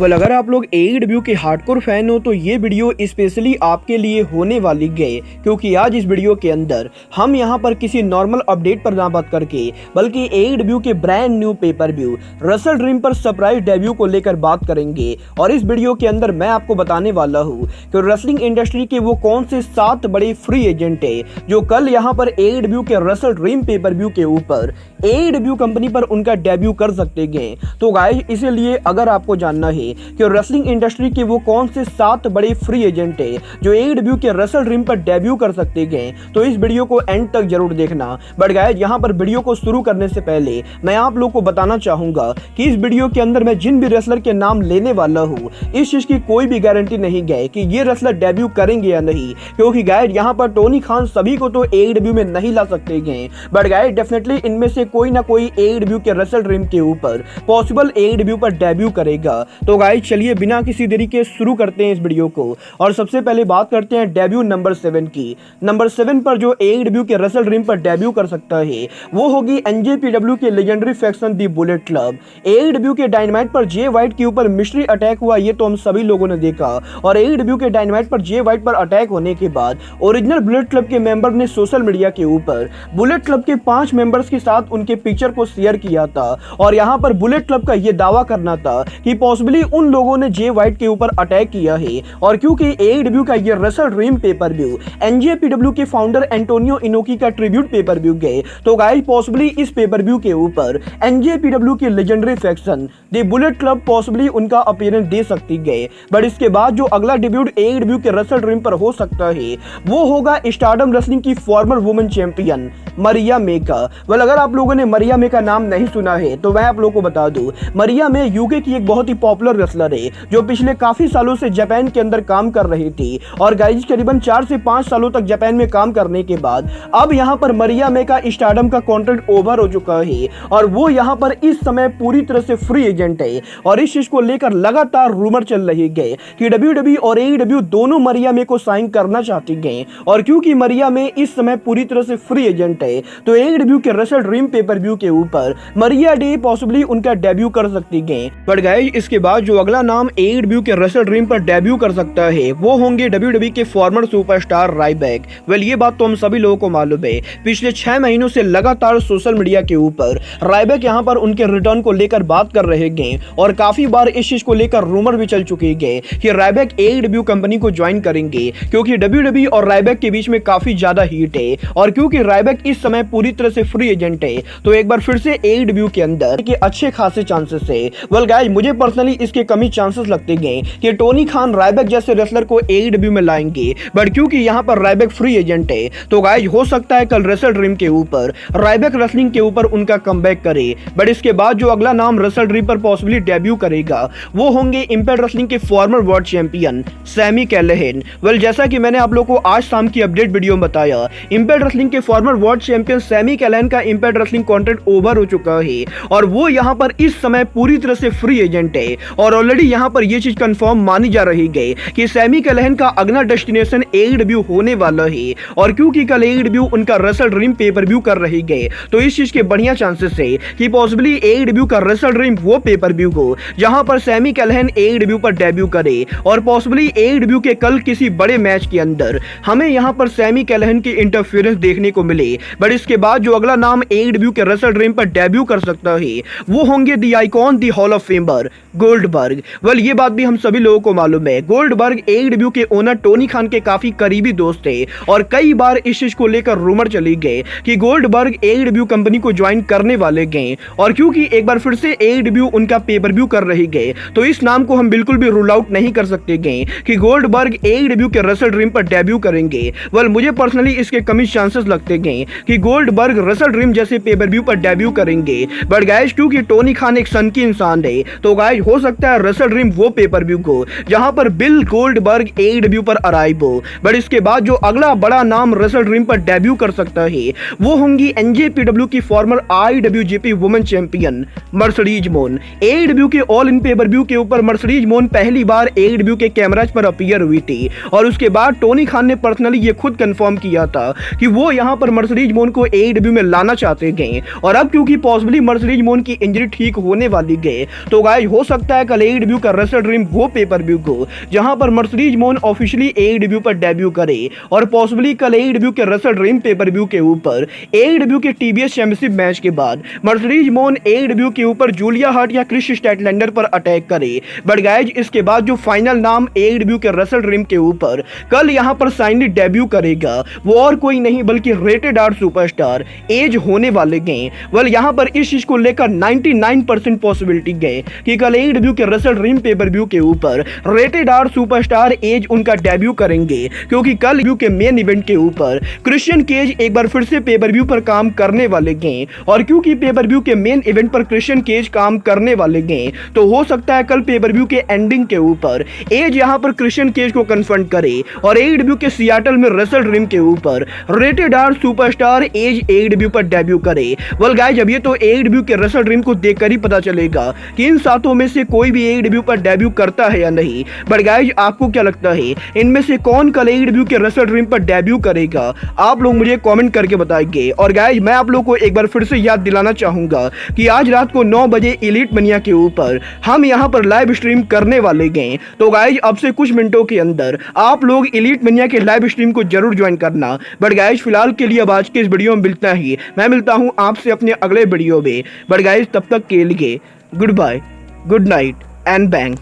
Well अगर आप लोग AEW के हार्डकोर फैन हो तो ये वीडियो स्पेशली आपके लिए होने वाली गए, क्योंकि आज इस वीडियो के अंदर हम यहाँ पर किसी नॉर्मल अपडेट पर ना बात करके बल्कि AEW के brand new pay per view Russell Dream पर सरप्राइज डेब्यू को लेकर बात करेंगे। और इस वीडियो के अंदर मैं आपको बताने वाला हूँ कि रेसलिंग इंडस्ट्री के वो कौन से 7 बड़े फ्री एजेंट है जो कल यहाँ पर AEW के रसल ड्रीम पेपर व्यू के ऊपर AEW कंपनी पर उनका डेब्यू कर सकते हैं। तो गाइस इसीलिए अगर आपको जानना है कि रेसलिंग इंडस्ट्री के वो कौन से 7 बड़े फ्री एजेंट है जो AEW के रसल ड्रीम पर डेब्यू कर सकते हैं, तो इस वीडियो को एंड तक जरूर देखना। बट गाइस यहाँ पर वीडियो को शुरू करने से पहले मैं आप लोग को बताना चाहूंगा कि इस वीडियो के अंदर मैं जिन भी रेसलर के नाम लेने वाला हूँ इस चीज की कोई भी गारंटी नहीं है कि ये रेसलर डेब्यू करेंगे या नहीं, क्योंकि गाइस यहाँ पर टोनी खान सभी को तो AEW में नहीं ला सकते हैं, बट गाइस डेफिनेटली इनमें से कोई ना कोई AEW के रसल ड्रीम के ऊपर पॉसिबल AEW पर डेब्यू करेगा। तो गाइस चलिए बिना किसी देरी के शुरू करते हैं इस वीडियो को और सबसे पहले बात करते हैं डेब्यू नंबर 7 की। नंबर 7 पर जो AEW के रसल ड्रीम पर डेब्यू कर सकता है वो होगी NJPW के लेजेंडरी फैक्शन दी बुलेट क्लब। AEW के डायनामाइट पर जे वाइट के ऊपर मिस्ट्री अटैक हुआ, ये तो हम सभी लोगों ने देखा, और AEW के डायनामाइट पर जे वाइट पर अटैक होने के बाद ओरिजिनल बुलेट क्लब के मेंबर ने सोशल मीडिया के ऊपर बुलेट क्लब के 5 मेंबर्स के साथ उनके पिक्चर को शेयर किया था और यहाँ पर बुलेट क्लब का ये दावा करना था कि पॉसिबली उन लोगों ने जे वाइट के ऊपर अटैक किया है। और क्योंकि AEW का ये Wrestle Dream pay per view NJPW के फाउंडर एंटोनियो इनोकी का ट्रिब्यूट पेपर व्यू गए, तो गाइस पॉसिबली इस पेपर व्यू के ऊपर NJPW की legendary faction the Bullet Club possibly उनका अपीयरेंस दे सकती गए। बट इसके बाद जो अगला डेब्यूट AEW के रसल ड्रीम पर हो सकता है वो होगा स्टारडम रेसलिंग की former women champion Mariah May का। वेल अगर आप लोगों ने मरिया मे का नाम नहीं सुना है तो मैं आप लोगों को बता दूं, मरिया मे यूके की एक बहुत ही पॉपुलर रेसलर है जो पिछले काफी सालों से जापान के अंदर काम कर रही थी और गाइस करीबन 4 से 5 सालों तक जापान में काम करने के बाद अब यहाँ पर मरिया मे का स्टारडम का कॉन्ट्रैक्ट ओवर हो चुका है और वो यहाँ पर इस समय पूरी तरह से फ्री एजेंट है। और इस चीज को लेकर लगातार रूमर चल रही है कि WWE और AEW दोनों मरिया मे को साइन करना चाहती है। और क्योंकि मरिया मे इस समय पूरी तरह से फ्री एजेंट है तो AEW के रसल ड्रीम पेपर व्यू के ऊपर मरिया डे पॉसिबली उनका डेब्यू कर सकती है। बट गाइस इसके बाद जो अगला नाम AEW के रसल ड्रीम पर डेब्यू कर सकता है वो होंगे WWE के फॉर्मर सुपरस्टार रायबैक। वेल ये बात तो हम सभी लोगों को मालूम है, पिछले 6 महीनों से लगातार सोशल मीडिया के ऊपर रायबैक यहाँ पर उनके रिटर्न को लेकर बात कर रहे हैं और काफी बार इस चीज को लेकर रूमर भी चल चुकी है कि रायबैक AEW कंपनी को ज्वाइन करेंगे, क्योंकि WWE और रायबैक के बीच में काफी ज्यादा हीट है। और क्योंकि रायबैक इस समय पूरी तरह से फ्री एजेंट है तो एक बार फिर से AEW के अंदर के अच्छे खासे चांसेस है। वेल गाइस मुझे पर्सनली इसके कमी चांसेस लगते हैं कि टोनी खान रायबैक जैसे रेसलर को AEW में लाएंगे, बट क्योंकि यहाँ पर रायबैक फ्री एजेंट है तो गाइस हो सकता है कल रेसल ड्रीम के ऊपर रायबैक रेसलिंग के ऊपर उनका कमबैक करे। बट इसके बाद जो अगला नाम रेसल ड्रीम पर पॉसिबली डेब्यू करेगा वो होंगे इंपैक्ट रेसलिंग के former world champion Sammy Callihan. Well जैसा कि मैंने आप लोगों को आज शाम की अपडेट वीडियो में बताया, इंपैक्ट रेसलिंग के फॉर्मर वर्ल्ड चैंपियन सैमी कैलेहन का इंपैक्ट रेसलिंग कॉन्ट्रैक्ट ओवर हो चुका है और वो यहाँ पर इस समय पूरी तरह से फ्री एजेंट है। और ऑलरेडी यहाँ पर ये चीज कंफर्म मानी जा रही है कि सैमी कैलेहन का अगला डेस्टिनेशन AEW होने वाला है। और क्योंकि कल AEW उनका रसल ड्रीम पेपर व्यू कर रही है तो इस चीज के बढ़िया चांसेस है कि पॉसिबली AEW का रसल ड्रीम वो पेपर व्यू हो जहां पर सैमी कैलेहन AEW पर डेब्यू करे और पॉसिबली AEW के कल किसी बड़े मैच के अंदर हमें यहां पर सैमी कैलेहन की इंटरफेरेंस देखने को मिले। बट इसके बाद जो अगला नाम AEW के रसल ड्रीम पर डेब्यू कर सकता है वो होंगे the icon the hall of famer Goldberg. Well ये बात भी हम सभी लोगों को मालूम है, गोल्डबर्ग AEW के ओनर टोनी खान के काफी करीबी दोस्त थे और कई बार इस चीज को लेकर रूमर चली गए कि गोल्डबर्ग AEW कंपनी को ज्वाइन करने वाले गए। और क्योंकि एक बार फिर से AEW उनका पेपर व्यू कर रही गए तो इस नाम को हम बिल्कुल भी रूल आउट नहीं कर सकते गए कि गोल्डबर्ग AEW के रसल ड्रीम पर डेब्यू करेंगे। वेल मुझे पर्सनली इसके कमी चांसेस लगते गए कि गोल्डबर्ग रसल ड्रीम जैसे पेपर व्यू पर डेब्यू करेंगे। बट गाइस क्योंकि टोनी खान एक सन की इंसान है तो गाइस हो सकता है रसल ड्रीम वो पेपर व्यू को जहां पर बिल गोल्डबर्ग AEW पर अराइव हो। बट इसके बाद जो अगला बड़ा नाम रसल ड्रीम पर डेब्यू कर सकता है वो होंगी NJPW की farmer IWGP women champion Mercedes मोन। AEW के ऑल इन पेपर व्यू के ऊपर मर्सिडीज मोन पहली बार AEW के कैमराज पर अपीयर हुई थी और उसके बाद टोनी खान ने पर्सनली ये खुद कंफर्म किया था कि वो यहाँ पर मर्सिडीज मोन को AEW में लाना चाहते गए। और अब क्योंकि पॉसिबली मर्सिडीज मोन की इंजरी ठीक होने वाली गए तो गाइस हो सकता है कल AEW का रेसल ड्रीम वो पेपर व्यू को जहां पर मर्सिडीज मोन ऑफिशियली AEW पर डेब्यू करे और पॉसिबली कल AEW के रेसल ड्रीम पेपर व्यू के ऊपर AEW के TBS चैंपियनशिप मैच के बाद मर्सिडीज मोन AEW के ऊपर जूलिया हार्ट या क्रिस स्टैटलैंडर पर अटैक करे। बट गाइज इसके बाद जो फाइनल नाम AEW के रेसल ड्रीम के ऊपर कल यहां पर साइनली डेब्यू करेगा वो और कोई नहीं बल्कि रेटेड आर सुपरस्टार एज होने वाले गए। वेल यहां पर इस चीज को लेकर 99% पॉसिबिलिटी गए कि कल AEW के रेसल ड्रीम पेपर व्यू के ऊपर रेटेड आर सुपरस्टार एज उनका डेब्यू करेंगे, क्योंकि कल के मेन इवेंट के ऊपर क्रिश्चियन केज एक बार फिर से पेपर व्यू पर काम करने वाले गए। और क्योंकि पेपर व्यू के मेन इवेंट पर क्रिश्चियन केज काम करने वाले गए तो हो सकता है कल पेपर व्यू के एंडिंग के ऊपर एज यहां पर क्रिश्चियन केज को कन्फ्रंट करे और AEW के सियाटल में रेसल ड्रीम के ऊपर rated R superstar as AEW पर डेब्यू करे। वेल गाइस अब ये तो AEW के रेसल ड्रीम को देखकर ही पता चलेगा कि इन सातों में से कोई भी AEW पर डेब्यू करता है या नहीं। बट गाइस आपको क्या लगता है इनमें से कौन कल AEW के रेसल ड्रीम पर डेब्यू करेगा? आप लोग मुझे कमेंट करके बताएंगे। और गाइस मैं आप लोग को एक बार फिर से याद दिलाना चाहूंगा कि आज रात को 9 बजे एलीट मनिया के ऊपर हम यहां पर लाइव स्ट्रीम करने वाले गए। तो गाइस अब से कुछ मिनटों के अंदर आप लोग एलीट मनिया के लाइव स्ट्रीम को जरूर ज्वाइन करना। बट गाइस फिलहाल के लिए अब आज के इस वीडियो में मिलता ही मैं मिलता हूं आपसे अपने अगले वीडियो में। बट गाइस तब तक के लिए goodbye, good night and bang.